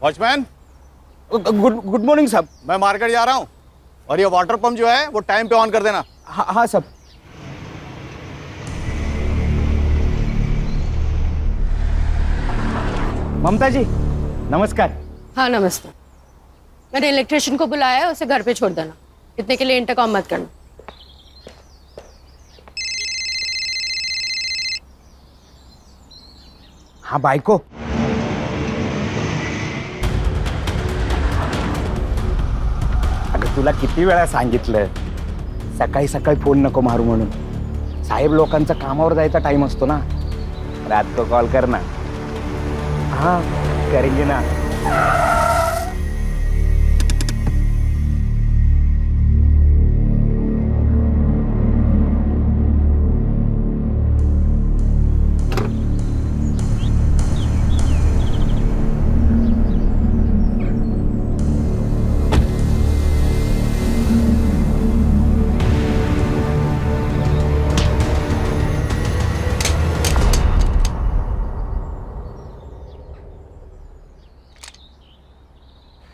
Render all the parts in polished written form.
Watchman, good good morning साहब। मैं market जा रहा हूँ और ये वाटर पंप जो है वो टाइम पे ऑन कर देना। हाँ हाँ साहब। ममता जी नमस्कार। हाँ नमस्ते। मैंने इलेक्ट्रिशियन को बुलाया है, उसे घर पे छोड़ देना। इतने के लिए इंटरकॉम मत करना। हाँ बायको, अगं तुला किती वेळा सांगितलं सकाळी सकाळी फोन नको मारू म्हणून. साहेब लोकांचा कामावर जायचा टाइम असतो ना. रात को कॉल कर ना. हाँ करेंगे ना.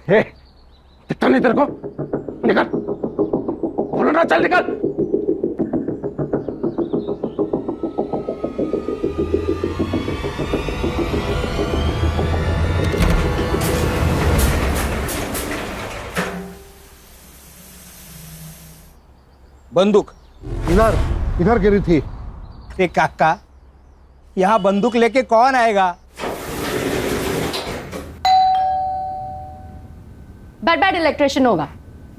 हे दिखता नहीं तेरे को? निकल, बोलो ना, चल निकल। बंदूक इधर इधर गिरी थी। ए काका, यहाँ बंदूक लेके कौन आएगा? बैड बैड इलेक्ट्रिशियन होगा।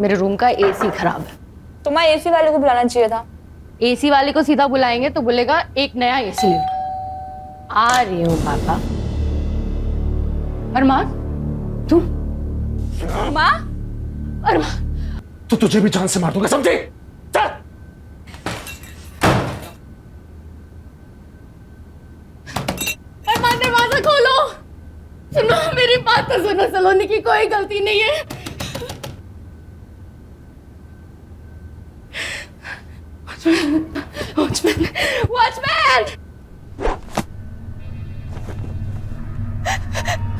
मेरे रूम का एसी खराब है। तुम्हारे एसी वाले को बुलाना चाहिए था। एसी वाले को सीधा बुलाएंगे तो बोलेगा एक नया एसी ले लो। आ रही हूँ पापा। अरमान, तू? माँ, अरमान, तो तुझे भी जान से मार दूंगा, समझे? चल। अरमान दरवाजा खोलो। सुनो मेरी बात तो सुनो, सलोनी की कोई गलती नहीं है। वॉचमैन, वॉचमैन,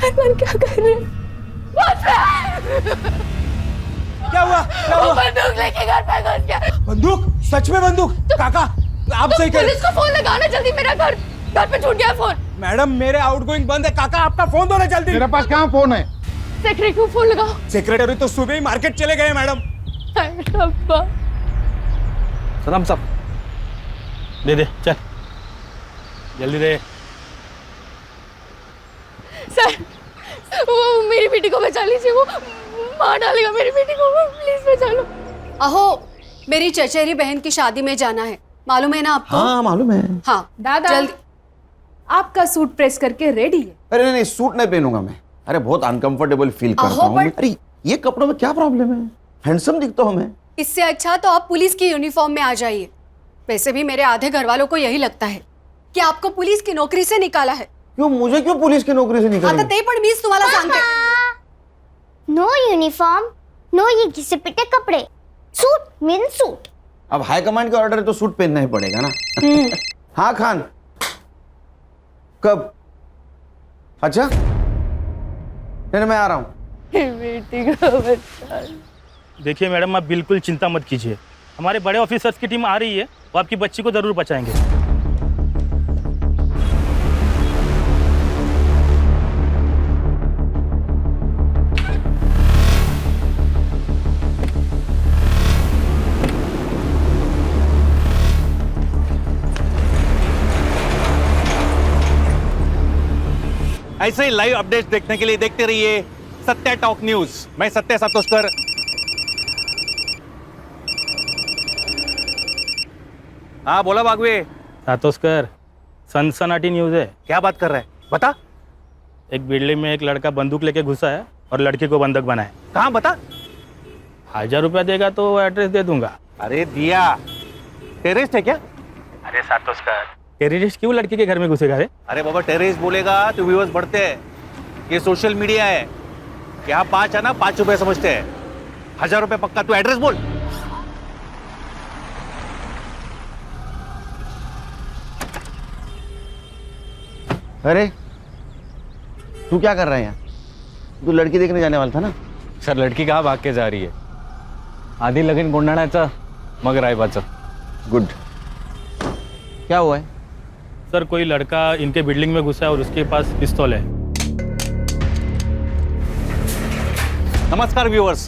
अरमान क्या कर रहे हैं? वॉचमैन! क्या हुआ? क्या वो हुआ? बंदूक लेके घर पे घुस गया। बंदूक? सच में बंदूक? काका आप सही कह रहे पुलिस को फोन लगाना जल्दी, मेरा घर पे छूट गया फोन। मैडम मेरे आउटगोइंग बंद है। काका आपका फोन दो ना जल्दी। तेरे पास कहाँ फोन है? सेक्रेटरी को फोन लगाओ। सेक्रेटरी तो सुबह ही मार्केट चले गए मैडम। अब्बा, सलाम साहब, दे दे, चल जल्दी दे। सर वो मेरी बेटी को बचा लीजिए, वो मार डालेगा मेरी बेटी को, प्लीज बचा लो। अहो, मेरी चचेरी बहन की शादी में जाना है, मालूम है ना आपको? हाँ मालूम है। हाँ दादा, जल्दी। आपका सूट प्रेस करके रेडी है। अरे नहीं, सूट नहीं पहनूंगा मैं। अरे बहुत अनकंफर्टेबल फील करता हूँ। अरे ये कपड़ों में क्या प्रॉब्लम है? हैंडसम दिखता हूँ मैं। इससे अच्छा तो आप पुलिस की यूनिफॉर्म में आ जाइए। वैसे भी मेरे आधे घर वालों को यही लगता है कि आपको पुलिस की नौकरी से निकाला है। क्यों, मुझे क्यों पुलिस की नौकरी से निकालेंगे? आता ते पण मीच तुम्हाला सांगते। नो यूनिफॉर्म, नो ये घिसे पिटे कपड़े, सूट मीन सूट। अब हाई कमांड का ऑर्डर है तो सूट पहनना ही पड़ेगा ना। हाँ खान, कब? अच्छा नहीं, मैं आ रहा हूँ। बेटी को बचा। देखिए मैडम, आप बिल्कुल चिंता मत कीजिए, हमारे बड़े ऑफिसर्स की टीम आ रही है, वो आपकी बच्ची को जरूर बचाएंगे। ऐसे ही लाइव अपडेट्स देखने के लिए देखते रहिए सत्य टॉक न्यूज। मैं सत्य सातोस्कर। हाँ बोला बागवे। सातोस्कर, सनसनाटी न्यूज़ है। क्या बात कर रहा है, बता। एक बिल्डिंग में एक लड़का बंदूक लेके घुसा है और लड़की को बंधक बनाए। कहाँ बता। 1000 रुपया देगा तो एड्रेस दे दूंगा। अरे दिया, टेररिस्ट है क्या? अरे सातोस्कर, टेररिस्ट क्यों लड़की के घर में घुसेगा रे? अरे बाबा, टेररिस्ट बोलेगा तो व्यूअर्स बढ़ते हैं। ये सोशल मीडिया है, यहाँ 5 है ना, 5 रुपए समझते हैं। 1000 रुपए पक्का, तू एड्रेस बोल। अरे तू क्या कर रहा है यहाँ? तू लड़की देखने जाने वाला था ना? सर लड़की कहाँ भाग के जा रही है? आधी लगीन गोंधळाचं मग रायबाचं. गुड. क्या हुआ है? सर कोई लड़का इनके बिल्डिंग में घुसा है और उसके पास पिस्तौल है. नमस्कार व्यूअर्स,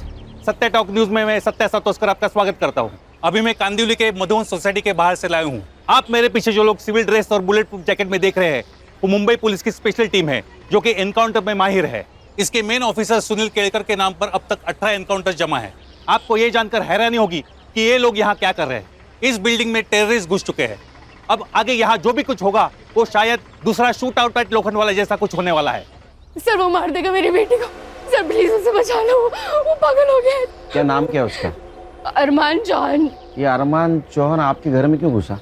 सत्य टॉक न्यूज में मैं सत्य सतोस्कर आपका स्वागत करता हूं. अभी मैं कांदिवली के मधुवन सोसाइटी के बाहर से लाया हूं. आप मेरे पीछे जो लोग सिविल ड्रेस और बुलेट प्रूफ जैकेट में देख रहे हैं वो मुंबई पुलिस की स्पेशल टीम है जो कि एनकाउंटर में माहिर है. इसके मेन ऑफिसर सुनील केलकर के नाम पर अब तक 18 एनकाउंटर जमा है. आपको ये जानकर हैरानी होगी कि ये लोग यहाँ क्या कर रहे हैं. इस बिल्डिंग में टेररिस्ट घुस चुके हैं. अब आगे यहाँ जो भी कुछ होगा वो शायद दूसरा शूट आउट एट लोखंडवाला जैसा कुछ होने वाला है. सर वो मार देगा मेरी बेटी को. सर प्लीज उसे बचा लो, वो पागल हो गया है. क्या नाम क्या है उसका? अरमान चौहान. ये अरमान चौहान आपके घर में क्यों घुसा?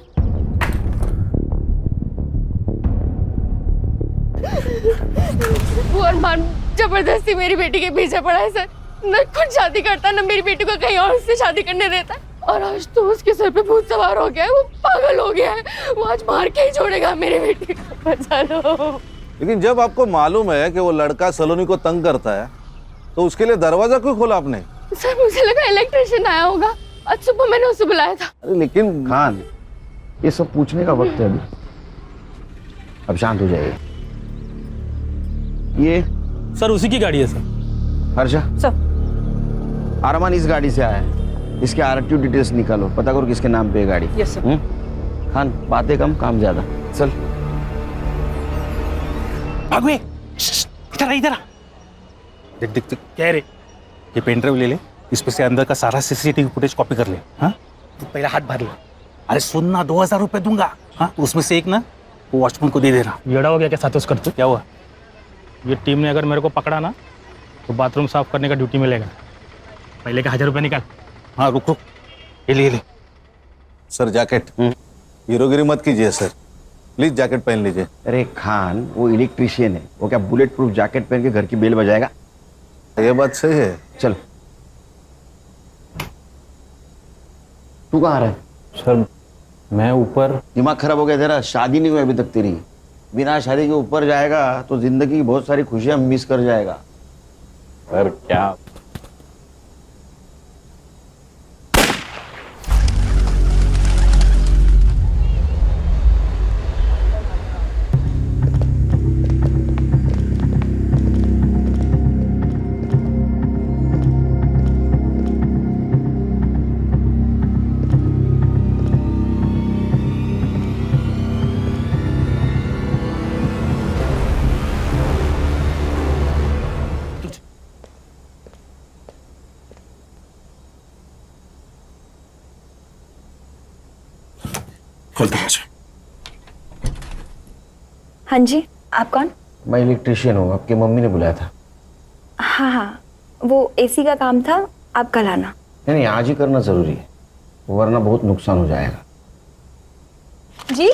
वो अरमान जबरदस्ती मेरी बेटी के पीछे पड़ा है सर. न खुद शादी करता न मेरी बेटी को कहीं और से शादी करने देता. और आज तो उसके सर पे भूत सवार हो गया है. वो पागल हो गया है. वो आज मार के ही छोड़ेगा मेरी बेटी को. बचा लो. लेकिन जब आपको मालूम है कि वो लड़का सलोनी को तंग करता है तो उसके लिए दरवाजा क्यों खोला आपने? सर मुझे लगा इलेक्ट्रिशियन आया होगा. आज सुबह मैंने उसे बुलाया था. अरे लेकिन खान, ये सब पूछने का वक्त है अभी. अब शांत हो जाइए. ये सर उसी की गाड़ी है सर. हर्षा, सर. अरमान इस गाड़ी से आया है. इसके आरटीओ डिटेल्स निकालो, पता करो किसके नाम पे है गाड़ी. Yes sir. खान बातें कम काम ज्यादा. चल भागवे, इधर आ, इधर आ. देख देख देख. कह रहे ये पेन ड्राइव ले ले, इसमें से अंदर का सारा सीसीटीवी फुटेज कॉपी कर ले. हाँ तू पहला हाथ भर ले. अरे सुन ना, 2000 रुपए दूंगा. हाँ उसमें से एक ना वो वॉचमैन को दे देना. येड़ा हो गया क्या सातोस कर तू? क्या हुआ? ये टीम ने अगर मेरे को पकड़ा ना तो बाथरूम साफ करने का ड्यूटी मिलेगा. पहले का 1000 रुपये निकाल. हाँ रुक रुक, ये ले ले. Sir jacket. हीरोगिरी मत कीजिए सर, प्लीज जैकेट पहन लीजिए. अरे खान, वो इलेक्ट्रिशियन है. वो क्या बुलेट प्रूफ जैकेट पहन के घर की बेल बजाएगा? ये बात सही है. चल. तू कहाँ रहा है? सर मैं ऊपर. दिमाग खराब हो गया तेरा? शादी नहीं हुई अभी तक तेरी. बिना शादी के ऊपर जाएगा तो जिंदगी की बहुत सारी खुशियां मिस कर जाएगा. सर क्या? खोल दरवाजा. हाँ जी, आप कौन? मैं इलेक्ट्रिशियन हूँ. आपकी मम्मी ने बुलाया था. हाँ हाँ, वो एसी का काम था. आप कल आना. नहीं नहीं, आज ही करना जरूरी है, वरना बहुत नुकसान हो जाएगा. जी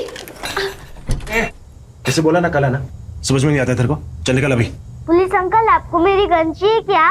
कैसे बोला ना कल आना? समझ में नहीं आता तेरे को? चल निकल अभी. पुलिस अंकल, आपको मेरी गन चाहिए क्या?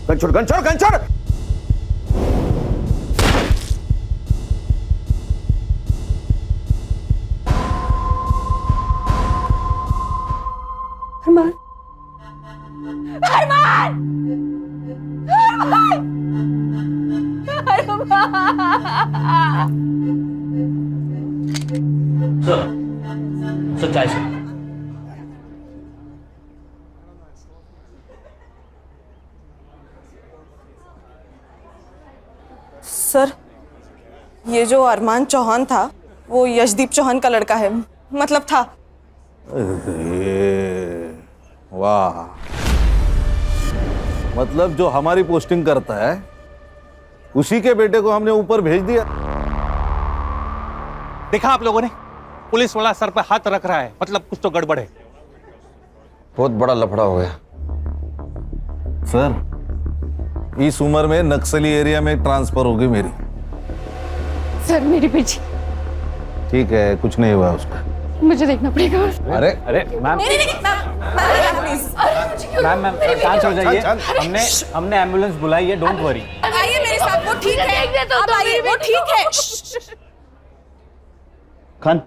गन छोड़, गन छोड़, गन छोड़. अरमान. अरमान. सच्चाई से सर, ये जो अरमान चौहान था वो यशदीप चौहान का लड़का है. मतलब था. वाह, मतलब जो हमारी पोस्टिंग करता है उसी के बेटे को हमने ऊपर भेज दिया. देखा आप लोगों ने, पुलिस वाला सर पर हाथ रख रहा है, मतलब कुछ तो गड़बड़ है. बहुत बड़ा लफड़ा हो गया. सर, इस उम्र में नक्सली एरिया में ट्रांसफर होगी मेरी. सर मेरी बेटी, ठीक है, कुछ नहीं हुआ उसका। मुझे देखना पड़ेगा। अरे अरे मैम मैम शांत हो जाइए। हमने एम्बुलेंस बुलाई है, डोंट वरी। आइए मेरे साथ, वो ठीक है। तो आप आइए, वो ठीक है। खान,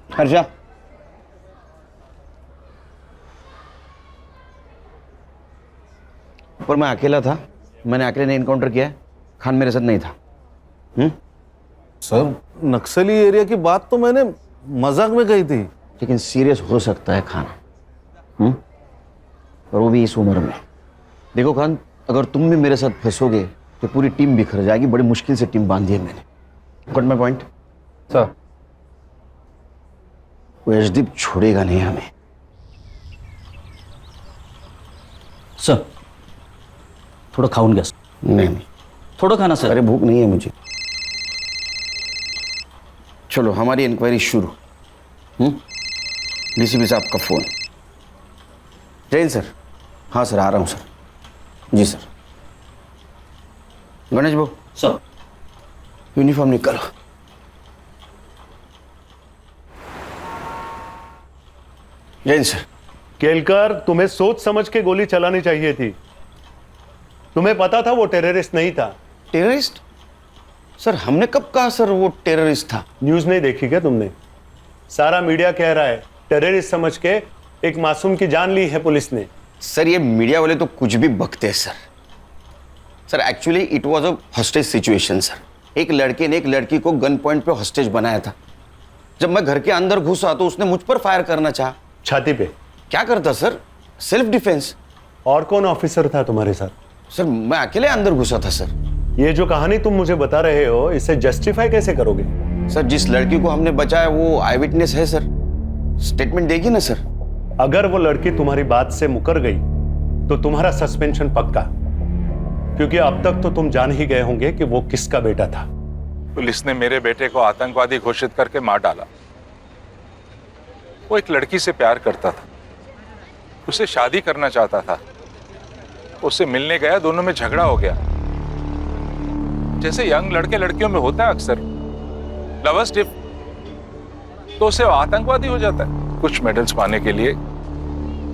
हर्षा, पर मैं अकेला था, मैंने अकेले ने इनकाउंटर किया है, खान मेरे साथ नहीं था। सर, नक्सली एरिया की बात तो मैंने मजाक में कही थी। लेकिन सीरियस हो सकता है खान, और वो भी इस उम्र में। देखो खान, अगर तुम भी मेरे साथ फंसोगे तो पूरी टीम बिखर जाएगी। बड़ी मुश्किल से टीम बांधी है मैंने। Got my point? सर वो यशदीप छोड़ेगा नहीं हमें। सर थोड़ा खाऊन घ्या। नहीं, थोड़ा खाना सर। अरे भूख नहीं है मुझे। चलो हमारी इंक्वायरी शुरू। डीसीपी साहब का फोन। जैन सर। हाँ सर, आ रहा हूँ सर। जी सर। गणेश भाऊ सर, यूनिफॉर्म निकालो। जैन सर। केलकर, तुम्हें सोच समझ के गोली चलानी चाहिए थी। तुम्हें पता था वो टेररिस्ट नहीं था। टेररिस्ट? सर हमने कब कहा सर वो टेररिस्ट था? न्यूज नहीं देखी क्या तुमने? सारा मीडिया कह रहा है टेररिस्ट समझ के एक मासूम की जान ली है पुलिस ने। सर ये मीडिया वाले तो कुछ भी बकते हैं sir. Sir actually it was a hostage situation sir. एक लड़के ने एक लड़की को गन पॉइंट पे हॉस्टेज बनाया था। जब मैं घर के अंदर घुसा तो उसने मुझ पर फायर करना चाहा। छाती पे? क्या करता सर? Self defence. और कौन ऑफिसर था तुम्हारे साथ? सर मैं अकेले अंदर घुसा था सर। ये जो कहानी तुम मुझे बता रहे हो, इसे जस्टिफाई कैसे करोगे? सर जिस लड़की को हमने बचाया वो आई विटनेस है सर, स्टेटमेंट देगी ना सर। अगर वो लड़की तुम्हारी बात से मुकर गई तो तुम्हारा सस्पेंशन पक्का, क्योंकि अब तक तो तुम जान ही गए होंगे कि वो किसका बेटा था। पुलिस ने मेरे बेटे को आतंकवादी घोषित करके मार डाला। वो एक लड़की से प्यार करता था, उसे शादी करना चाहता था। उससे मिलने गया, दोनों में झगड़ा हो गया। जैसे यंग लड़के लड़कियों में होता है अक्सर, लवर्स डिप, तो उसे आतंकवादी हो जाता है। कुछ मेडल्स पाने के लिए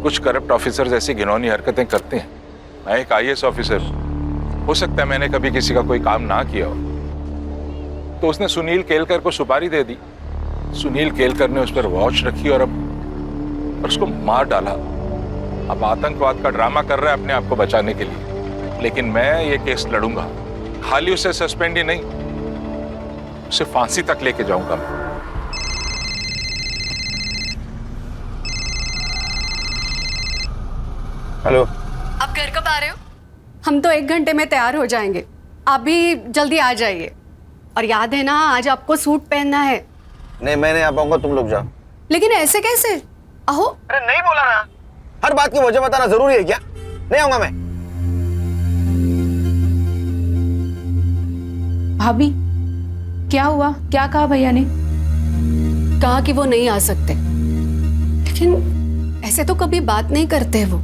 कुछ करप्ट ऑफिसर्स ऐसी घिनौनी हरकतें करते हैं। मैं एक आईएएस ऑफिसर, हो सकता है मैंने कभी किसी का कोई काम ना किया हो, तो उसने सुनील केलकर को सुपारी दे दी। सुनील केलकर ने उस पर वॉच रखी और उसको मार डाला। अब आतंकवाद का ड्रामा कर रहा है अपने आप को बचाने के लिए। लेकिन मैं ये केस लड़ूंगा, खाली उसे सस्पेंड ही नहीं, उसे फांसी तक लेके जाऊंगा। हेलो, आप घर कब आ रहे हो? हम तो 1 घंटे में तैयार हो जाएंगे, आप भी जल्दी आ जाइए। और याद है ना, आज आपको सूट पहनना है। नहीं मैं नहीं आ पाऊंगा, तुम लोग जाओ। लेकिन ऐसे कैसे? अहो, अरे नहीं बोला ना, हर बात की वजह बताना जरूरी है क्या? नहीं आऊंगा मैं। भाभी क्या हुआ? क्या कहा भैया ने? कहा कि वो नहीं आ सकते, लेकिन ऐसे तो कभी बात नहीं करते वो।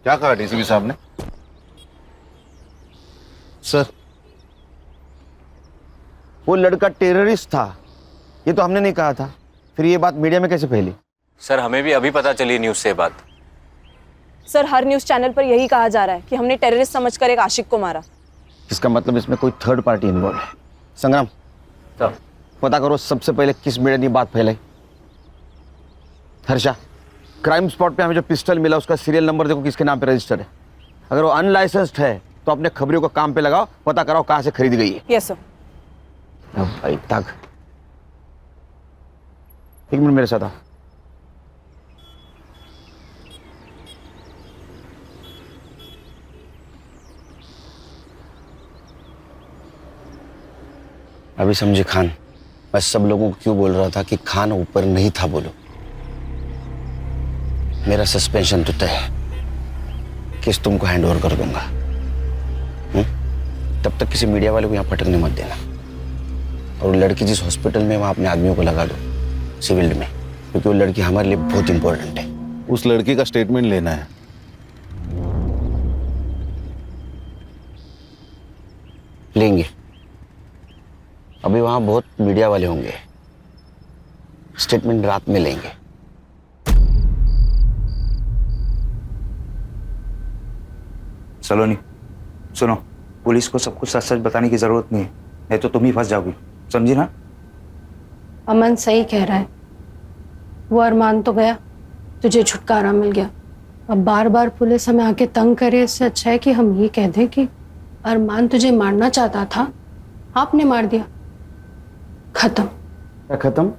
क्या कहा डीसीपी साहब ने? सर वो लड़का टेररिस्ट था, ये तो हमने नहीं कहा था। फिर ये बात मीडिया में कैसे फैली? सर हमें भी अभी पता चली न्यूज से बात। सर हर न्यूज चैनल पर यही कहा जा रहा है कि हमने टेररिस्ट समझकर एक आशिक को मारा। इसका मतलब इसमें कोई थर्ड पार्टी इन्वॉल्व है। संग्राम सर पता करो सबसे पहले किस मीडिया ने बात फैलाई। हर्षा, क्राइम स्पॉट पे हमें जो पिस्टल मिला उसका सीरियल नंबर देखो किसके नाम पे रजिस्टर्ड है। अगर वो अनलाइसेंस्ड है तो अपने खबरियों को काम पे लगाओ, पता कराओ कहां से खरीद गई है। Yes sir. भाई तक 1 मिनट मेरे साथ आओ। अभी समझे खान, मैं सब लोगों को क्यों बोल रहा था कि खान ऊपर नहीं था। बोलो, मेरा सस्पेंशन तो तय है, केस तुमको हैंड ओवर कर दूंगा। तब तक किसी मीडिया वाले को यहाँ पटकने मत देना। और लड़की जिस हॉस्पिटल में, वहाँ अपने आदमियों को लगा दो सिविल में, क्योंकि वो लड़की हमारे लिए बहुत इंपॉर्टेंट है। उस लड़की का स्टेटमेंट लेना है। लेंगे। अभी वहां बहुत मीडिया वाले होंगे, स्टेटमेंट रात में लेंगे। सलोनी सुनो, पुलिस को सब कुछ सच सच बताने की जरूरत नहीं है, नहीं तो तुम ही फंस जाओगी, समझी ना? अमन सही कह रहा है, वो अरमान तो गया, तुझे छुटकारा मिल गया। अब बार बार पुलिस हमें आके तंग करे, इससे अच्छा है कि हम ये कह दें कि अरमान तुझे मारना चाहता था, आपने मार दिया, खत्म। क्या खत्म?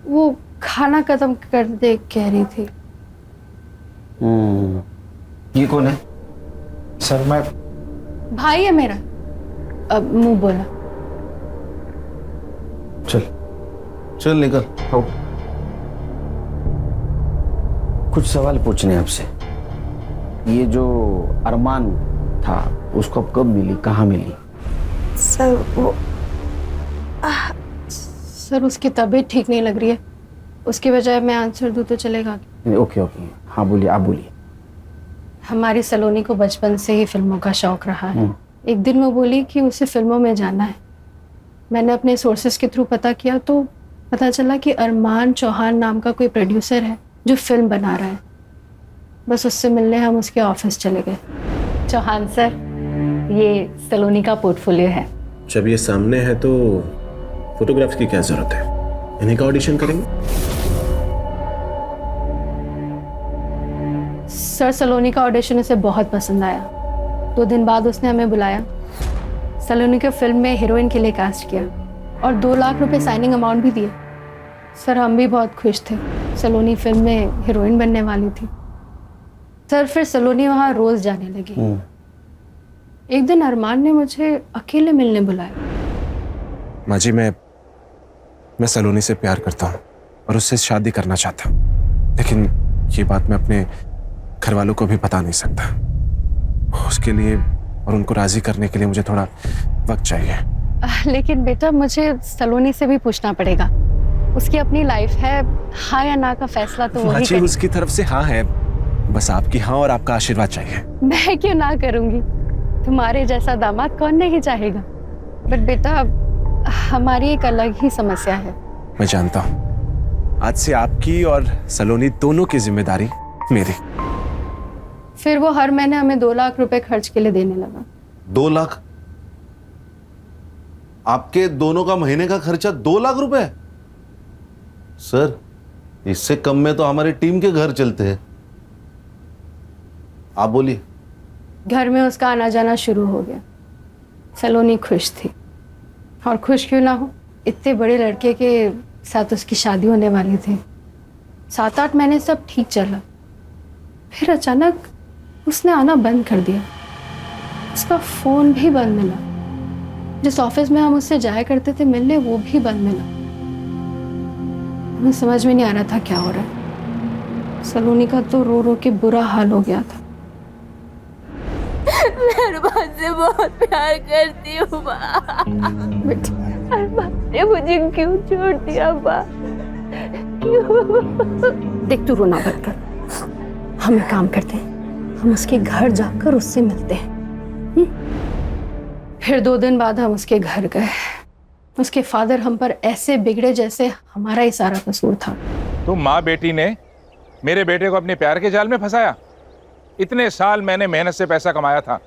वो खाना खत्म कर दे कह रही थी। ये कौन है? सर मैं भाई है मेरा। अब मुंह बोला। चल चल निकल। हो कुछ सवाल पूछने आपसे। ये जो अरमान था उसको अब कब मिली, कहाँ मिली? सर वो सर उसकी तबीयत ठीक नहीं लग रही है, उसकी बजाय मैं आंसर दूं तो चलेगा? ओके ओके, हाँ बोलिए, आप बोलिए। हमारी सलोनी को बचपन से ही फिल्मों का शौक रहा है। एक दिन वो बोली कि उसे फिल्मों में जाना है। मैंने अपने सोर्सेस के थ्रू पता किया तो पता चला कि अरमान चौहान नाम का कोई प्रोड्यूसर है जो फिल्म बना रहा है। बस उससे मिलने हम उसके ऑफिस चले गए। चौहान सर, ये सलोनी का पोर्टफोलियो है। जब ये सामने है तो फोटोग्राफ्स की क्या जरूरत है, इन्हीं का ऑडिशन करेंगे। सर सलोनी का ऑडिशन उसे बहुत पसंद आया। 2 दिन बाद उसने हमें बुलाया, सलोनी को फिल्म में हीरोइन के लिए कास्ट किया और 2 लाख रुपए साइनिंग अमाउंट भी दिए। सर हम भी बहुत खुश थे, सलोनी फिल्म में हीरोइन बनने वाली थी। सर फिर सलोनी वहाँ रोज जाने लगी। एक दिन अरमान ने मुझे अकेले मिलने बुलाया। माँ जी, मैं सलोनी से प्यार करता हूँ और उससे शादी करना चाहता हूँ, लेकिन ये बात मैं अपने घर वालों को भी बता नहीं सकता। उसके लिए और उनको राजी करने के लिए मुझे थोड़ा वक्त चाहिए। लेकिन बेटा मुझे सलोनी से भी पूछना पड़ेगा, उसकी अपनी लाइफ है, हाँ या ना का फैसला तो वही जी उसकी तरफ से हाँ है, बस आपकी हाँ और आपका आशीर्वाद चाहिए। मैं क्यों ना करूंगी, तुम्हारे जैसा दामाद कौन नहीं चाहेगा। बट बेटा हमारी एक अलग ही समस्या है। मैं जानता हूँ, आज से आपकी और सलोनी दोनों की जिम्मेदारी मेरी। फिर वो हर महीने हमें 2 लाख रुपए खर्च के लिए देने लगा। 2 लाख? आपके दोनों का महीने का खर्चा 2 लाख रुपए? सर इससे कम में तो हमारी टीम के घर चलते हैं। आप बोलिए। घर में उसका आना जाना शुरू हो गया। सलोनी खुश थी, और खुश क्यों ना हो, इतने बड़े लड़के के साथ उसकी शादी होने वाली थी। 7-8 महीने सब ठीक चला, फिर अचानक उसने आना बंद कर दिया। उसका फोन भी बंद मिला, जिस ऑफिस में हम उससे जाया करते थे मिलने वो भी बंद मिला। हमें समझ में नहीं आ रहा था क्या हो रहा है। सलोनी का तो रो रो के बुरा हाल हो गया था। मैं अरमान से बहुत प्यार करती हूँ माँ। अरमान ने मुझे क्यों छोड़ दिया माँ? देख तू रोना बंद कर, हम एक काम करते हैं, हम उसके घर जाकर उससे मिलते हैं। फिर 2 दिन बाद हम उसके घर गए। उसके फादर हम पर ऐसे बिगड़े जैसे हमारा ही सारा कसूर था। तुम माँ बेटी ने मेरे बेटे को अपने प्यार के जाल में फंसाया। इतने साल मैंने मेहनत से पैसा कमाया था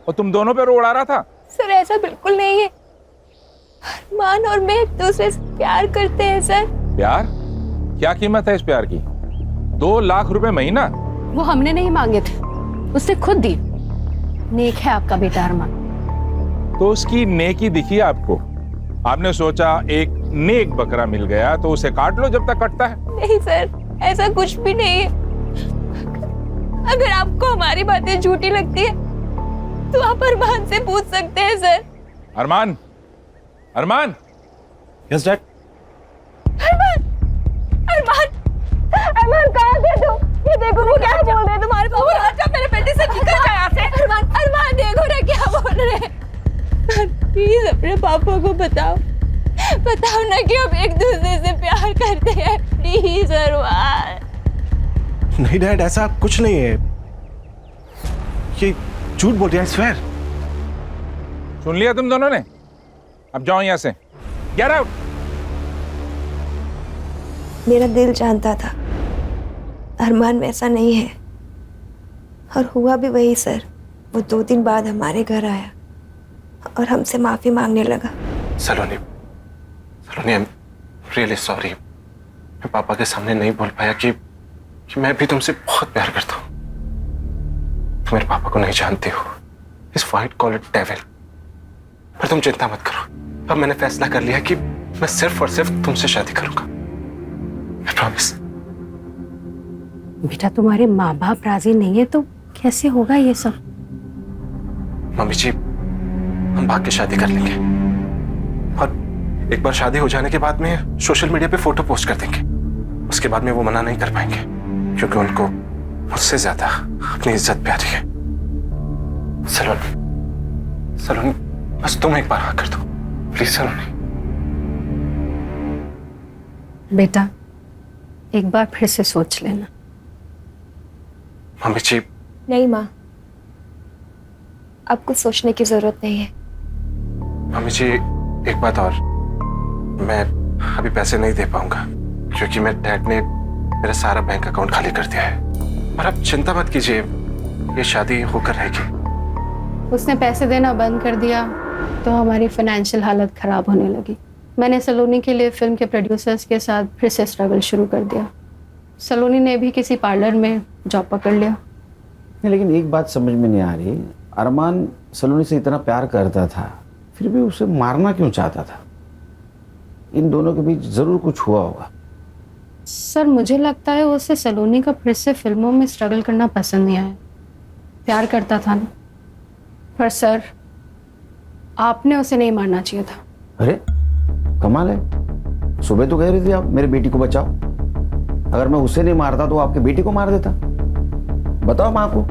और तुम दोनों पे रो उड़ा रहा था। सर ऐसा बिल्कुल नहीं है, अरमान और मैं एक दूसरे से प्यार करते हैं सर। प्यार? क्या कीमत है इस प्यार की? 2 लाख रुपए महीना? वो हमने नहीं मांगे थे, उसने खुद दी। नेक है आपका बेटा अरमान। तो उसकी नेकी दिखी आपको? आपने सोचा एक नेक बकरा मिल गया तो उसे काट लो जब तक कटता है। नहीं सर, ऐसा कुछ भी नहीं है। अगर आपको हमारी बातें झूठी लगती है तो आप अरमान से पूछ सकते हैं sir. Armaan, Armaan. Yes dad. Armaan, Armaan, Armaan कहाँ थे तुम? ये देखो वो क्या बोल रहे हैं तुम्हारे पापा। अच्छा मेरे बेटे से निकल जा यहाँ से। अरमान, अरमान देखो ना क्या बोल रहे हैं। प्लीज अपने पापा को बताओ, बताओ ना कि हम एक दूसरे से प्यार कर प्लीज अरमान। नहीं डैड, ऐसा कुछ नहीं है, ये झूठ बोल रही है, I swear। सुन लिया तुम दोनों ने? अब जाओ यहां से, गेट आउट। मेरा दिल जानता था अरमान वैसा नहीं है, और हुआ भी वही सर। वो 2 दिन बाद हमारे घर आया और हमसे माफी मांगने लगा। सलोनी, सलोनी, आई एम रियली सॉरी। मैं पापा के सामने नहीं बोल पाया कि मैं भी तुमसे बहुत प्यार करता हूँ। तुम मेरे पापा को नहीं जानती हो, इस व्हाइट कॉलर डेविल। पर तुम चिंता मत करो, अब मैंने फैसला कर लिया कि मैं सिर्फ और सिर्फ तुमसे शादी करूंगा। I promise। बेटा, तुम्हारे माँ बाप राजी नहीं है तो कैसे होगा ये सब? मम्मी जी, हम भाग के शादी कर लेंगे, और एक बार शादी हो जाने के बाद में सोशल मीडिया पे फोटो पोस्ट कर देंगे। उसके बाद में वो मना नहीं कर पाएंगे, क्योंकि उनको मुझसे ज्यादा अपनी इज्जत प्यारी है। सलोनी, सलोनी, बस तुम एक बार हाँ कर दो प्लीज सलोनी। बेटा, एक बार फिर से सोच लेना। मम्मी जी। नहीं माँ, अब कुछ सोचने की जरूरत नहीं है। मम्मी जी, एक बात और, मैं अभी पैसे नहीं दे पाऊंगा, क्योंकि मेरे डैड ने मेरा सारा बैंक अकाउंट खाली कर दिया है। और आप चिंता मत कीजिए, ये शादी होकर रहेगी। उसने पैसे देना बंद कर दिया तो हमारी फाइनेंशियल हालत खराब होने लगी। मैंने सलोनी के लिए फिल्म के प्रोड्यूसर्स के साथ फिर से स्ट्रगल शुरू कर दिया। सलोनी ने भी किसी पार्लर में जॉब पकड़ लिया। नहीं, लेकिन एक बात समझ में नहीं आ रही, अरमान सलोनी से इतना प्यार करता था, फिर भी उसे मारना क्यों चाहता था? इन दोनों के बीच जरूर कुछ हुआ होगा। सर, मुझे लगता है उसे सलोनी का फिर से फिल्मों में स्ट्रगल करना पसंद नहीं आया। प्यार करता था ना। पर सर, आपने उसे नहीं मारना चाहिए था। अरे कमाल है, सुबह तो कह रही थी आप मेरे बेटी को बचाओ। अगर मैं उसे नहीं मारता तो आपके बेटी को मार देता। बताओ माँ को।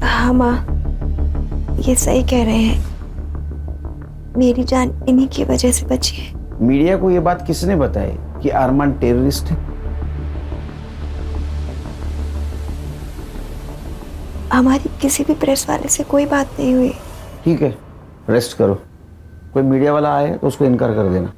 हाँ माँ, ये सही कह रहे हैं, मेरी जान इन्हीं की वजह से बची है। मीडिया को ये बात किसने बताई कि अरमान टेररिस्ट है? हमारी किसी भी प्रेस वाले से कोई बात नहीं हुई। ठीक है, रेस्ट करो। कोई मीडिया वाला आए तो उसको इनकार कर देना।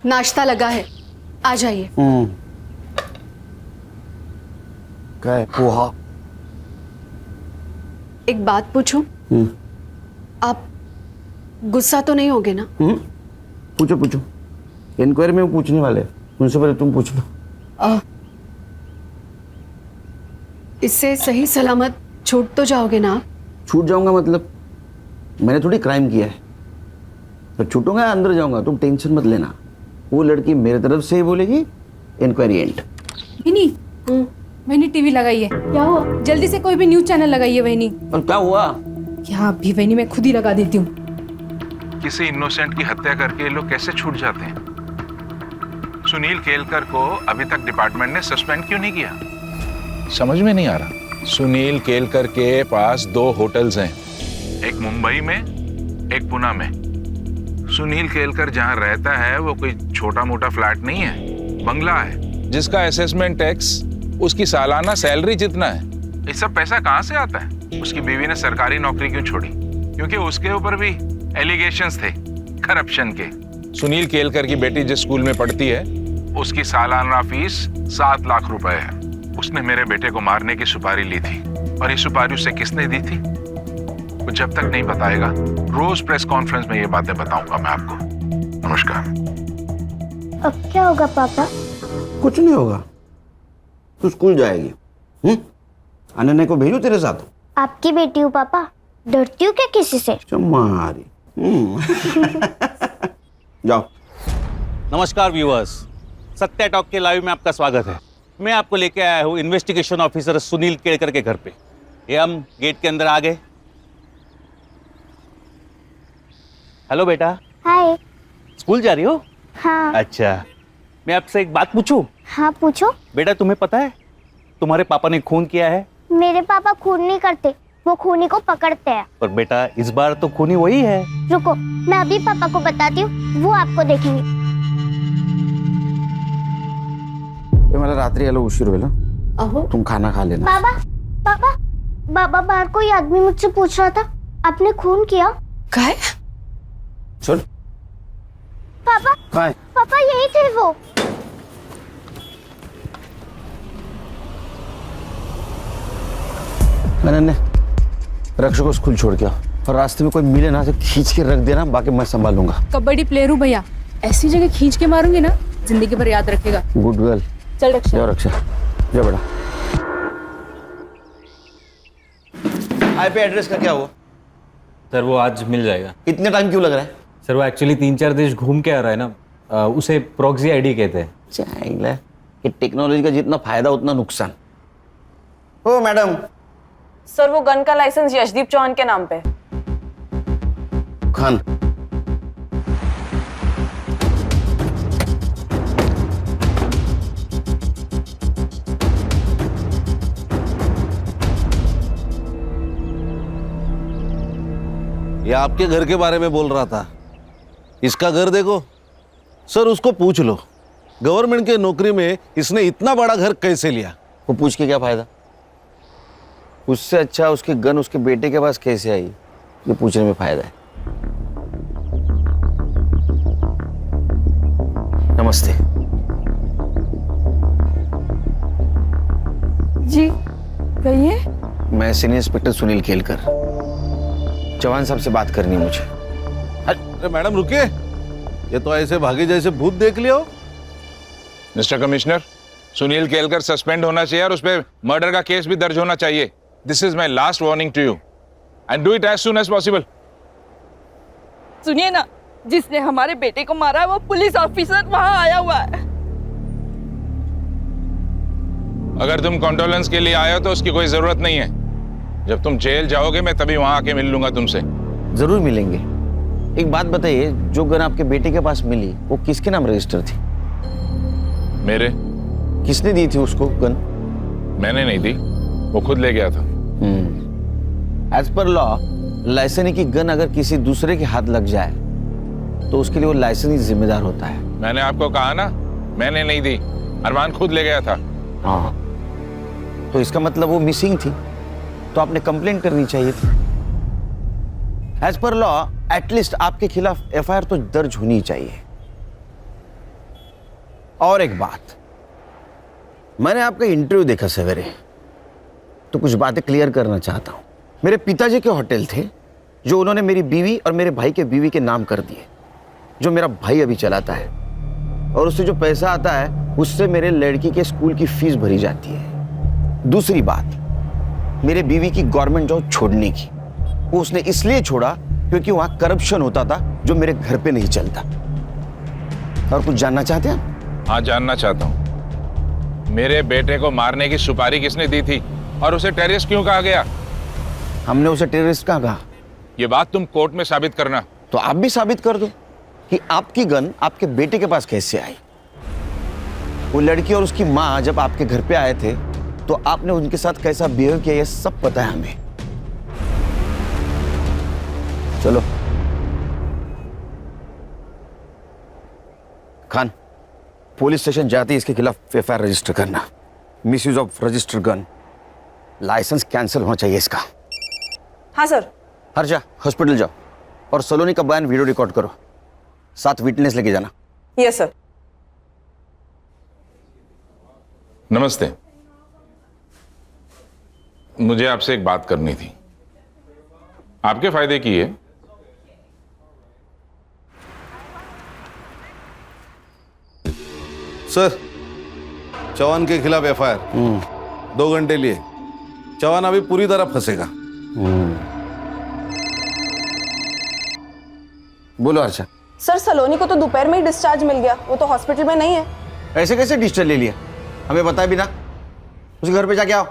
नाश्ता लगा है, आ जाइए। क्या है? पोहा। एक बात पूछूं? आप गुस्सा तो नहीं होगे ना? पूछो पूछो, इंक्वायरी में वो पूछने वाले, उनसे पहले तुम पूछ लो। इससे सही सलामत छूट तो जाओगे ना? छूट जाऊंगा मतलब? मैंने थोड़ी क्राइम किया है, तो छूटूंगा अंदर जाऊंगा, तुम टेंशन मत लेना। वो लड़की मेरे तरफ से ही बोलेगी, इंक्वायरी एंड। वहीनी, वहीनी टीवी लगाइए। क्या हुआ? जल्दी से कोई भी न्यूज चैनल लगाइए वहीनी। और क्या हुआ? क्या अभी वहीनी मैं खुद ही लगा देती हूँ। किसी इनोसेंट की हत्या करके ये लोग कैसे छूट जाते हैं? सुनील केलकर को अभी तक डिपार्टमेंट ने सस्पेंड क्यों नहीं किया? समझ में नहीं आ रहा। सुनील केलकर के पास 2 होटल्स हैं, एक मुंबई में, एक पुणे में। सुनील केलकर जहां रहता है वो कोई छोटा मोटा फ्लैट नहीं है, बंगला है, जिसका असेसमेंट टैक्स उसकी सालाना सैलरी जितना है। ये सब पैसा कहां से आता है? उसकी बीवी ने सरकारी नौकरी क्यों छोड़ी? क्योंकि उसके ऊपर भी एलिगेशंस थे करप्शन के। सुनील केलकर की बेटी जिस स्कूल में पढ़ती है उसकी सालाना फीस 7 लाख रुपए है। उसने मेरे बेटे को मारने की सुपारी ली थी, और ये सुपारी उसे किसने दी थी वो जब तक नहीं बताएगा, रोज प्रेस कॉन्फ्रेंस में ये बातें बताऊंगा मैं आपको। नमस्कार। अब क्या होगा पापा? कुछ नहीं होगा, तू स्कूल जाएगी। अनन्या को भेजो तेरे साथ? आपकी बेटी हूँ पापा, डरती हूँ क्या किसी से? चमारी जाओ। नमस्कार व्यूअर्स, सत्या टॉक के लाइव में आपका स्वागत है। मैं आपको लेके आया हूँ इन्वेस्टिगेशन ऑफिसर सुनील केड़कर के घर पे। ये हम गेट के अंदर आ गए। हेलो बेटा। हाय। स्कूल जा रही हो? हाँ। अच्छा, मैं आपसे एक बात पूछूं? हाँ पूछो। बेटा तुम्हें पता है तुम्हारे पापा ने खून किया है? मेरे पापा खून नहीं करते, वो खूनी को पकड़ते हैं। पर बेटा इस बार तो खूनी वही है। रुको, मैं अभी पापा को बताती हूँ, वो आपको देखेंगे। मला रात्री यायला उशीर होईल हं? अहो तुम खाना खा लेना। बाबा पापा, बाबा बाहर कोई आदमी मुझसे पूछ रहा था, आपने खून किया? काय? चल। पापा काय? पापा यही थे वो। मैंने रक्षक को स्कूल छोड़ के आओ और रास्ते में कोई मिले ना तो खींच के रख देना, बाकी मैं संभालूंगा। कबड्डी प्लेयर हूँ भैया, ऐसी जगह खींच के मारूंगी ना, जिंदगी भर याद रखेगा। Good girl. चल रक्षा। जाओ रक्षा, जाओ बेटा। आईपी एड्रेस का क्या हुआ? सर वो आज मिल जाएगा। इतने टाइम क्यों लग रहा है? सर वो एक्चुअली 3-4 देश घूम के आ रहा है ना, उसे प्रॉक्सी आईडी कहते हैं। चाहिए कि टेक्नोलॉजी का जितना फायदा उतना नुकसान। ओ मैडम। सर वो गन का लाइसेंस यशदीप चौहान के नाम पे। खान। ये आपके घर के बारे में बोल रहा था। इसका घर देखो सर, उसको पूछ लो गवर्नमेंट के नौकरी में इसने इतना बड़ा घर कैसे लिया। वो पूछ के क्या फायदा? उससे अच्छा उसकी गन उसके बेटे के पास कैसे आई, ये पूछने में फायदा है। नमस्ते जी कहिए। मैं सीनियर इंस्पेक्टर सुनील केलकर, चौहान साहब से बात करनी है मुझे। अरे मैडम रुकिए, ये तो ऐसे भागे जैसे भूत देख लिया हो। Mister commissioner, Sunil Kelkar suspend होना चाहिए और उस पर मर्डर का केस भी दर्ज होना चाहिए। This is my last warning to you and do it as soon as possible. सुनिए ना, जिसने हमारे बेटे को मारा है वो पुलिस ऑफिसर वहां आया हुआ है। अगर तुम कॉन्डोलेंस के लिए आए हो तो उसकी कोई जरूरत नहीं है। जब तुम जेल जाओगे मैं तभी वहां आके मिल लूंगा तुमसे। जरूर मिलेंगे। एक बात बताइए, जो गन आपके बेटे के पास मिली वो किसके नाम रजिस्टर थी? मेरे। किसने दी थी उसको गन? मैंने नहीं दी, वो खुद ले गया था। एज पर लॉ लाइसेंस की गन अगर किसी दूसरे के हाथ लग जाए तो उसके लिए वो लाइसेंस ही जिम्मेदार होता है। मैंने आपको कहा ना, मैंने नहीं दी, अरमान खुद ले गया था। हाँ, तो इसका मतलब वो मिसिंग थी, तो आपने कंप्लेंट करनी चाहिए थी। एज पर लॉ एटलीस्ट आपके खिलाफ एफआईआर तो दर्ज होनी चाहिए। और एक बात, मैंने आपका इंटरव्यू देखा सवेरे, तो कुछ बातें क्लियर करना चाहता हूं। मेरे पिताजी के होटल थे जो उन्होंने मेरी बीवी और मेरे भाई के बीवी के नाम कर दिए, जो मेरा भाई अभी चलाता है, और उससे जो पैसा आता है उससे मेरे लड़की के स्कूल की फीस भरी जाती है। दूसरी बात, मेरे बीवी की गवर्नमेंट जॉब छोड़ने की, वो उसने इसलिए छोड़ा क्योंकि वहां करप्शन होता था जो मेरे घर पे नहीं चलता। और कुछ जानना चाहते हैं? हाँ जानना चाहता हूँ। मेरे बेटे को मारने की सुपारी किसने दी थी और उसे टेररिस्ट क्यों कहा गया? हमने उसे टेररिस्ट कहाँ कहा? ये बात तुम कोर्ट में साबित करना। तो आप भी साबित कर दो कि आपकी गन आपके बेटे के पास कैसे आई। वो लड़की और उसकी माँ जब आपके घर पे आए थे तो आपने उनके साथ कैसा बिहेव किया, ये सब पता है हमें। चलो खान, पुलिस स्टेशन जाते ही इसके खिलाफ एफआईआर रजिस्टर करना। Misuse of registered gun, licence cancel होना चाहिए इसका। हाँ सर। हर्षा हॉस्पिटल जाओ और सलोनी का बयान वीडियो रिकॉर्ड करो, साथ विटनेस लेके जाना। Yes sir. नमस्ते, मुझे आपसे एक बात करनी थी, आपके फायदे की है। सर, चौहान के खिलाफ एफआईआर 2 घंटे लिए। चौहान अभी पूरी तरह फंसेगा। बोलो अर्चा। सर सलोनी को तो दोपहर में ही डिस्चार्ज मिल गया, वो तो हॉस्पिटल में नहीं है। ऐसे कैसे डिस्चार्ज ले लिया, हमें बताया भी ना। उसके घर पे जाके आओ।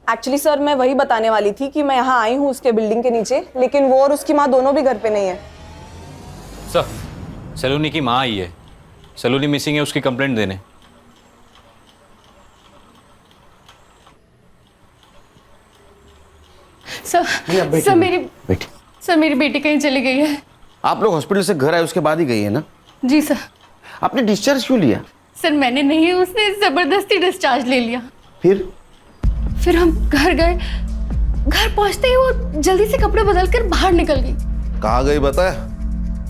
एक्चुअली सर मैं वही बताने वाली थी कि मैं यहाँ आई हूँ उसके बिल्डिंग के नीचे, लेकिन वो और उसकी माँ दोनों भी घर पे नहीं है। सर, सलोनी की माँ आई है, सलोनी मिसिंग है, उसकी कंप्लेंट देने। सर मेरी बेटी कहीं चली गई है। आप लोग हॉस्पिटल से घर आए उसके बाद ही गई है ना? जी सर। आपने डिस्चार्ज क्यों लिया? सर मैंने नहीं, उसने जबरदस्ती डिस्चार्ज ले लिया। फिर हम घर गए, घर पहुंचते ही वो जल्दी से कपड़े बदलकर बाहर निकल गई। कहाँ गई बता?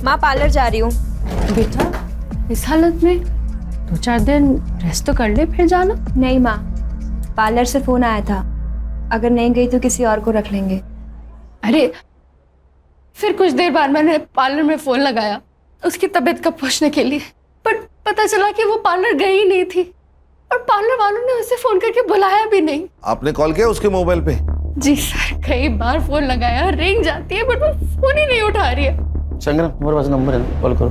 माँ पार्लर जा रही हूँ। बेटा इस हालत में 2-4 दिन रेस्ट तो कर ले, फिर जाना। नहीं माँ, पार्लर से फोन आया था, अगर नहीं गई तो किसी और को रख लेंगे। अरे फिर कुछ देर बाद मैंने पार्लर में फोन लगाया उसकी तबीयत का पूछने के लिए, पर पता चला कि वो पार्लर गई ही नहीं थी और पार्लर वालों ने उसे फोन करके बुलाया भी नहीं। आपने कॉल किया उसके मोबाइल पे? जी सर, कई बार फोन लगाया, रिंग जाती है बट वो फोन ही नहीं उठा रही है। संगना तुम्हारे पास नंबर है ना, कॉल करो।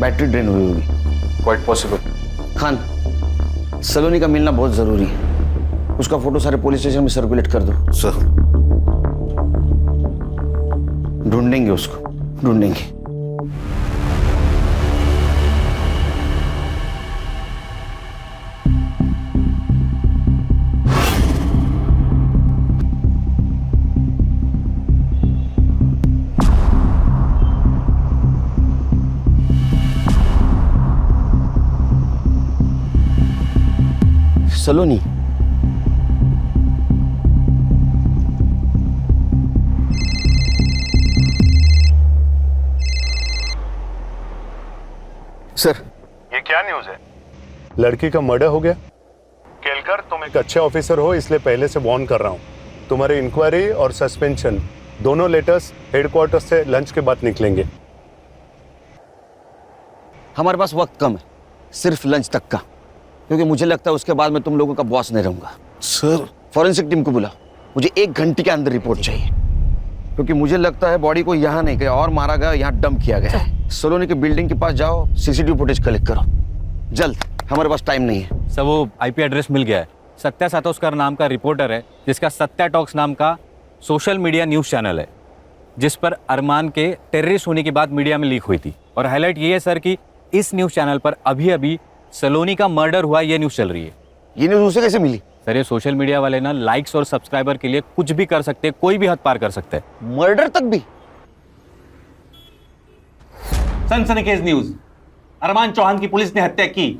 बैटरी ड्रेन हुई होगी। Quite possible. खान, सलोनी का मिलना बहुत जरूरी है, उसका फोटो सारे पुलिस स्टेशन में सर्कुलेट कर दो। सर ढूंढेंगे उसको, ढूंढेंगे। सलोनी, सर ये क्या न्यूज़ है? लड़की का मर्डर हो गया। केलकर, तुम एक अच्छे ऑफिसर हो इसलिए पहले से वार्न कर रहा हूँ। तुम्हारी इंक्वायरी और सस्पेंशन दोनों लेटर्स हेडक्वार्टर से लंच के बाद निकलेंगे। हमारे पास वक्त कम है, सिर्फ लंच तक का, क्योंकि मुझे लगता है उसके बाद मैं तुम लोगों का बॉस नहीं रहूंगा। सर फॉरेंसिक टीम को बुलाओ, मुझे 1 घंटे के अंदर रिपोर्ट चाहिए, क्योंकि मुझे लगता है बॉडी को यहाँ नहीं गया और मारा गया, यहाँ डंप किया गया है। सलोनी के बिल्डिंग के पास जाओ, सीसीटीवी फुटेज कलेक्ट करो जल्द, हमारे पास टाइम नहीं है। सर वो आईपी एड्रेस मिल गया है। सत्या सातोस्कर नाम का रिपोर्टर है जिसका सत्या टॉक्स नाम का सोशल मीडिया न्यूज़ चैनल है, जिस पर अरमान के टेररिस्ट होने की बात मीडिया में लीक हुई थी। और हाईलाइट ये है सर कि इस न्यूज़ चैनल पर अभी अभी सलोनी का मर्डर हुआ, ये न्यूज़ चल रही है। ये न्यूज़ उसे कैसे मिली? सर ये सोशल मीडिया वाले ना लाइक्स और सब्सक्राइबर के लिए कुछ भी कर सकते हैं, कोई भी हद पार कर सकते हैं। मर्डर तक भी? सनसनीखेज न्यूज। अरमान चौहान की पुलिस ने हत्या की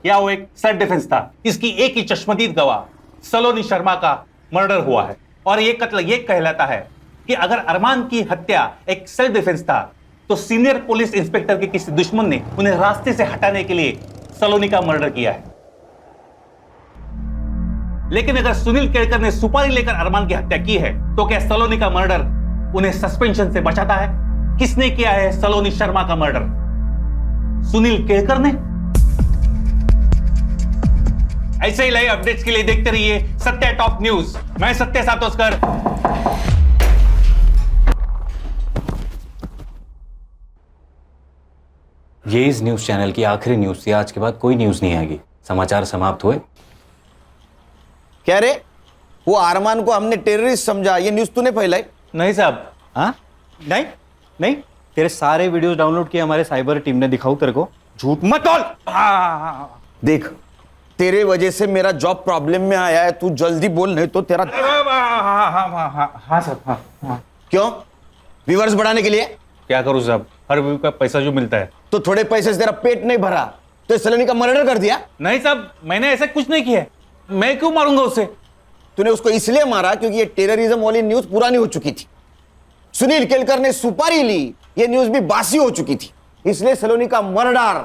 या वो एक सेल्फ डिफेंस था, इसकी एक ही चश्मदीद गवाह सलोनी शर्मा का मर्डर हुआ है। और ये कत्ल ये कहलाता है कि अगर अरमान की हत्या एक सेल्फ डिफेंस था तो सीनियर पुलिस इंस्पेक्टर के किसी दुश्मन ने उन्हें रास्ते से हटाने के लिए सलोनी का मर्डर किया है। लेकिन अगर सुनील केळकर ने सुपारी लेकर अरमान की हत्या की है तो क्या सलोनी का मर्डर उन्हें सस्पेंशन से बचाता है? किसने किया है सलोनी शर्मा का मर्डर? सुनील केळकर ने? ऐसे ही लाइव अपडेट्स के लिए देखते रहिए सत्या टॉप न्यूज। मैं सत्या सातोस्कर। ये इस न्यूज़ चैनल की आखिरी न्यूज़ थी, आज के बाद कोई न्यूज़ नहीं आएगी। समाचार समाप्त हुए। क्या रे, वो अरमान को हमने टेररिस्ट समझा, ये न्यूज़ तूने फैलाई? नहीं साहब। हाँ नहीं नहीं, तेरे सारे वीडियोस डाउनलोड किए हमारे साइबर टीम ने, दिखाऊं तेरे को? झूठ मत बोल। देख, तेरे वजह से मेरा जॉब प्रॉब्लम में आया है, तू जल्दी बोल नहीं तो तेरा। हाँ साहब। क्यों? व्यूअर्स बढ़ाने के लिए? क्या करूं साहब, हर व्यू का पैसा जो मिलता है। तो थोड़े पैसे से तेरा पेट नहीं भरा तो सलोनी का मर्डर कर दिया? नहीं साहब, मैंने ऐसा कुछ नहीं किया। मैं क्यों मारूंगा उसे? तूने उसको इसलिए मारा क्योंकि ये टेररिज्म वाली न्यूज पुरानी हो चुकी थी। सुनील केलकर ने सुपारी ली, ये न्यूज भी बासी हो चुकी थी, इसलिए सलोनी का मर्डर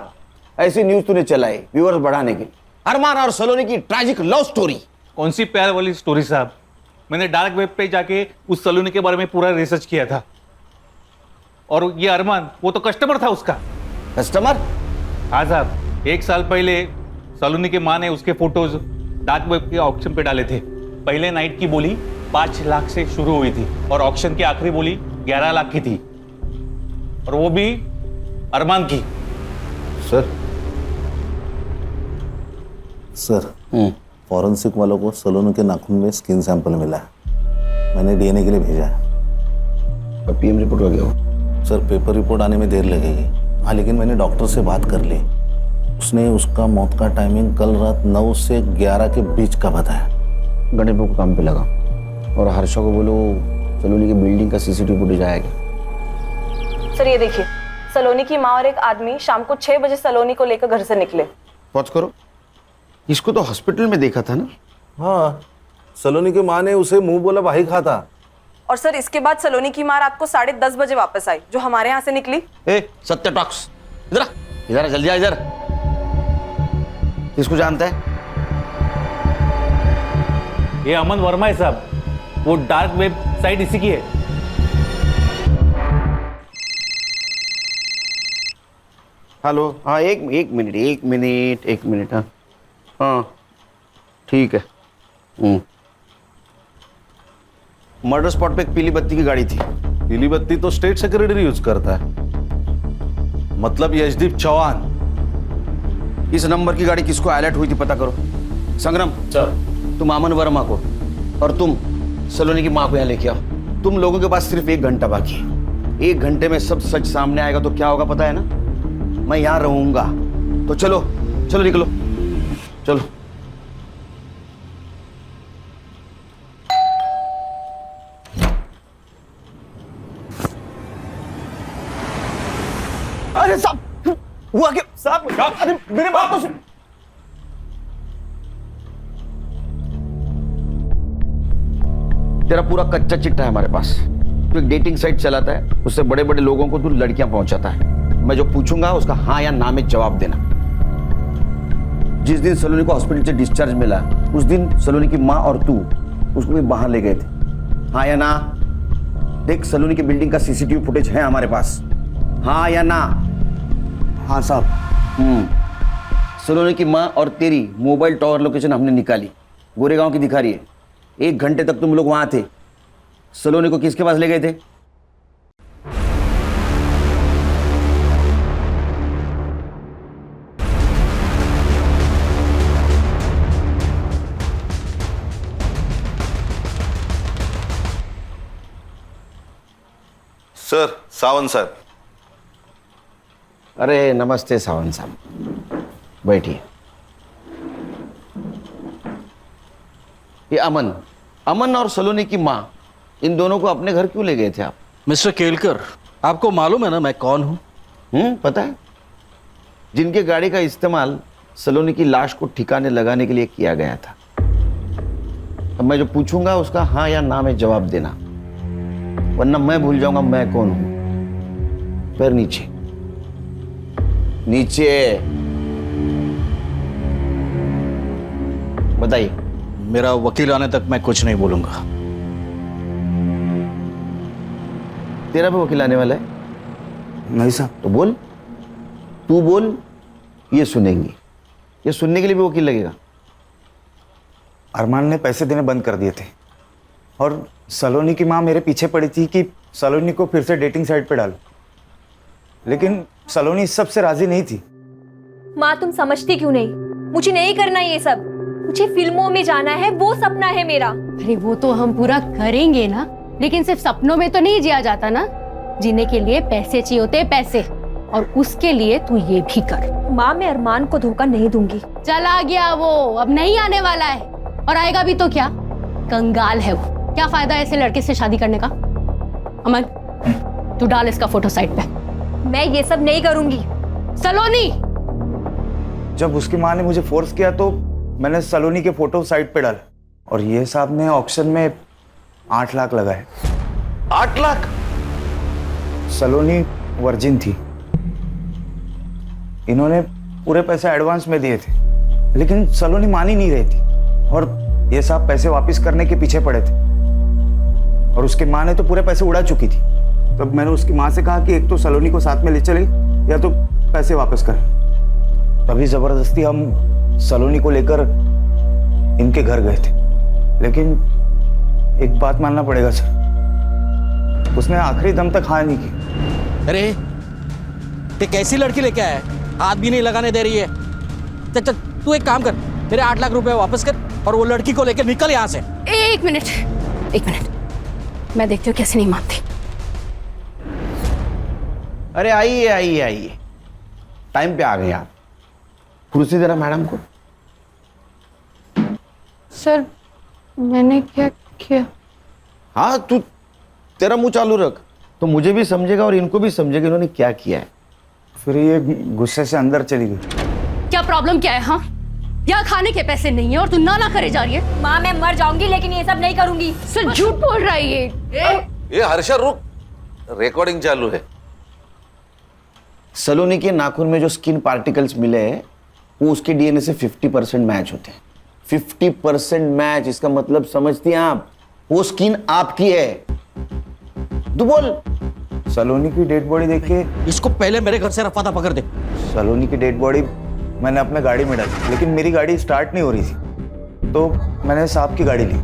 ऐसी न्यूज तूने चलाई व्यूअर्स बढ़ाने के लिए। अरमान और सलोनी की ट्रैजिक लव स्टोरी। कौन सी प्यार वाली स्टोरी साहब? मैंने डार्क वेब पे जाके उस सलोनी के बारे में पूरा रिसर्च किया था। और ये अरमान, वो तो कस्टमर था उसका। कस्टमर? हाँ साहब, 1 साल पहले सलोनी की माँ ने उसके फोटोज डार्क वेब के ऑक्शन पे डाले थे। पहले नाइट की बोली 5 लाख से शुरू हुई थी और ऑक्शन की आखिरी बोली 11 लाख की थी, और वो भी अरमान की। सर फॉरेंसिक वालों को सलोनी के नाखून में स्किन सैंपल मिला है। मैंने डीएनए के लिए भेजा है। पीएम रिपोर्ट हो गया सर, पेपर रिपोर्ट आने में देर लगेगी। हाँ, लेकिन मैंने डॉक्टर से बात कर ली। उसने उसका मौत का टाइमिंग कल रात 9 से 11 के बीच का बताया। गणेश को काम पे लगा और हर्षा को बोलो सलोनी की बिल्डिंग का सीसीटीवी फुटेज आएगा। सर ये देखिए, सलोनी की माँ और एक आदमी शाम को 6 बजे सलोनी को लेकर घर से निकले। पॉज करो, इसको तो हॉस्पिटल में देखा था ना? हाँ, सलोनी की माँ ने उसे मुंह बोला भाई खाता। और सर इसके बाद सलोनी की माँ रात को 10:30 बजे वापस आई, जो हमारे यहाँ से निकली। सत्य टॉक्स, इधर इधर जल्दी आ इधर। इसको जानता है? ये अमन वर्मा है साहब, वो डार्क वेब साइट इसी की है। हेलो, हाँ एक मिनट। हाँ ठीक है। मर्डर स्पॉट पे एक पीली बत्ती की गाड़ी थी। पीली बत्ती तो स्टेट सेक्रेटरी यूज करता है, मतलब यशदीप चौहान। इस नंबर की गाड़ी किसको अलर्ट हुई थी पता करो। संग्राम सर, तुम अमन वर्मा को और तुम सलोनी की माँ को यहाँ लेके आओ। तुम लोगों के पास सिर्फ 1 घंटा बाकी है। 1 घंटे में सब सच सामने आएगा तो क्या होगा पता है ना? मैं यहाँ रहूंगा। तो चलो चलो निकलो, चलो। अरे साहब, हुआ क्या साहब? अरे मेरे बात तो सुन। तेरा पूरा कच्चा चिट्ठा है हमारे पास। तू एक डेटिंग साइट चलाता है, उससे बड़े बड़े लोगों को तू लड़कियां पहुंचाता है। मैं जो पूछूंगा उसका हाँ या ना में जवाब देना। जिस दिन सलोनी को हॉस्पिटल से डिस्चार्ज मिला, उस दिन सलोनी की माँ और तू उसको भी बाहर ले गए थे। हाँ या ना? देख, सलोनी की बिल्डिंग का सीसीटीवी फुटेज है हमारे पास। हाँ या ना? हाँ साहब। सलोनी की माँ और तेरी मोबाइल टावर लोकेशन हमने निकाली, गोरेगांव की दिखा रही है। 1 घंटे तक तुम लोग वहां थे। सलोनी को किसके पास ले गए थे? Sir, Sawant sir. अरे नमस्ते सावंत साहब, बैठिए। ये अमन और सलोनी की माँ, इन दोनों को अपने घर क्यों ले गए थे आप? मिस्टर केलकर, आपको मालूम है ना मैं कौन हूं? पता है। जिनके गाड़ी का इस्तेमाल सलोनी की लाश को ठिकाने लगाने के लिए किया गया था। अब मैं जो पूछूंगा उसका हाँ या ना में जवाब देना, वरना मैं भूल जाऊंगा मैं कौन हूं। पैर नीचे नीचे। बताइए। मेरा वकील आने तक मैं कुछ नहीं बोलूंगा। तेरा भी वकील आने वाला है? नहीं साहब। तो बोल, तू बोल, ये सुनेंगे। ये सुनने के लिए भी वकील लगेगा? अरमान ने पैसे देने बंद कर दिए थे और सलोनी की माँ मेरे पीछे पड़ी थी कि सलोनी को फिर से डेटिंग साइट पे डालो, लेकिन सलोनी इस सब से राजी नहीं थी। माँ, तुम समझती क्यों नहीं? मुझे नहीं करना ये सब। मुझे फिल्मों में जाना है, वो सपना है मेरा। अरे वो तो हम पूरा करेंगे ना, लेकिन सिर्फ सपनों में तो नहीं जिया जाता ना। जीने के लिए पैसे चाहिए होते, पैसे, और उसके लिए तू ये भी कर। माँ, मैं अरमान को धोखा नहीं दूंगी। चला गया वो, अब नहीं आने वाला है, और आएगा भी तो क्या? कंगाल है वो। क्या फायदा ऐसे लड़के से शादी करने का? अमन, तू डाल इसका फोटो साइट पे। मैं ये सब नहीं करूंगी। सलोनी, जब उसकी माँ ने मुझे फोर्स किया तो मैंने सलोनी के फोटो साइट पे डाला, और ये साहब ने ऑक्शन में 8 लाख लगाए। 8 लाख? सलोनी वर्जिन थी। इन्होंने पूरे पैसे एडवांस में दिए थे, लेकिन सलोनी मान ही नहीं रही थी, और ये साहब पैसे वापस करने के पीछे पड़े थे, और उसकी माँ ने तो पूरे पैसे उड़ा चुकी थी। तब मैंने उसकी माँ से कहा कि एक तो सलोनी को साथ में ले चले या तो पैसे वापस कर। तभी जबरदस्ती हम सलोनी को लेकर इनके घर गए थे। लेकिन एक बात मानना पड़ेगा सर, उसने आखिरी दम तक हाँ नहीं की। अरे ते कैसी लड़की लेके आया है, हाथ भी नहीं लगाने दे रही है। चल चल तू एक काम कर, मेरे 8 लाख रुपए वापस कर और वो लड़की को लेकर निकल यहाँ से। एक मिनट, मैं देखती हूँ कैसे नहीं मानती। अरे आइए आइए आइए, टाइम पे आ गए आप। कुर्सी देना मैडम को। सर मैंने क्या किया? हाँ तू, तेरा मुंह चालू रख तो मुझे भी समझेगा और इनको भी समझेगा इन्होंने क्या किया है। फिर ये गुस्से से अंदर चली गई। क्या प्रॉब्लम क्या है? हाँ, यहाँ खाने के पैसे नहीं है और तू ना करे जा रही है। माँ मैं मर जाऊंगी लेकिन ये सब नहीं करूंगी। सर झूठ बोल रहा है ये। ये हर्षा रुक, रिकॉर्डिंग चालू है। सलोनी के नाखून में जो स्किन पार्टिकल्स मिले हैं वो उसके डीएनए से 50% मैच होते हैं। 50% मैच, इसका मतलब समझती हैं आप? वो स्किन आपकी है। तू बोल। सलोनी की डेड बॉडी देख के इसको पहले मेरे घर से रफा दफा कर दे। सलोनी की डेड बॉडी मैंने अपने गाड़ी में डाली, लेकिन मेरी गाड़ी स्टार्ट नहीं हो रही थी तो मैंने साहब की गाड़ी ली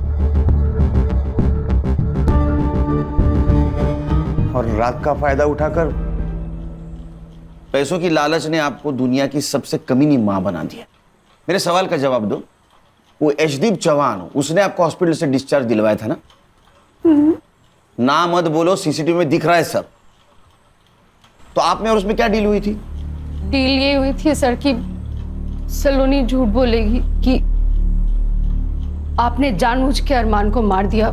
और रात का फायदा उठाकर पैसों की लालच ने आपको दुनिया की सबसे कमीनी मां बना दिया। मेरे सवाल का जवाब दो। वो यशदीप चौहान, उसने आपको हॉस्पिटल से डिस्चार्ज दिलवाया था ना? ना मत बोलो, सीसीटीवी में दिख रहा है सब। तो आप में और उसमें क्या डील हुई थी? डील ये हुई थी सर कि सलोनी झूठ बोलेगी कि आपने जानबूझ के अरमान को मार दिया।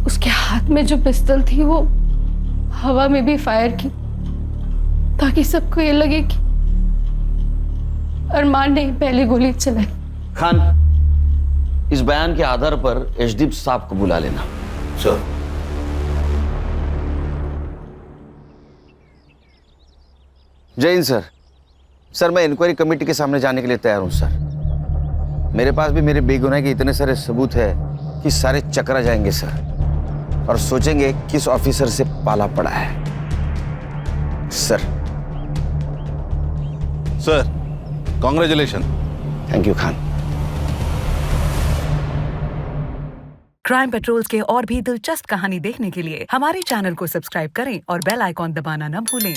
उसके हाथ में जो पिस्तौल थी वो हवा में भी फायर की ताकि सबको ये लगे कि अरमान ने पहली गोली चलाई। खान, इस बयान के आधार पर यशदीप साहब को बुला लेना। सर। जय हिंद सर। सर मैं इंक्वायरी कमेटी के सामने जाने के लिए तैयार हूं सर। मेरे पास भी मेरे बेगुनाही के इतने सारे सबूत है कि सारे चकरा जाएंगे सर और सोचेंगे किस ऑफिसर से पाला पड़ा है। Sir. Sir congratulation. Thank you Khan. Crime patrols के और भी दिलचस्प कहानी देखने के लिए हमारे चैनल को सब्सक्राइब करें और बेल आइकॉन दबाना न भूलें।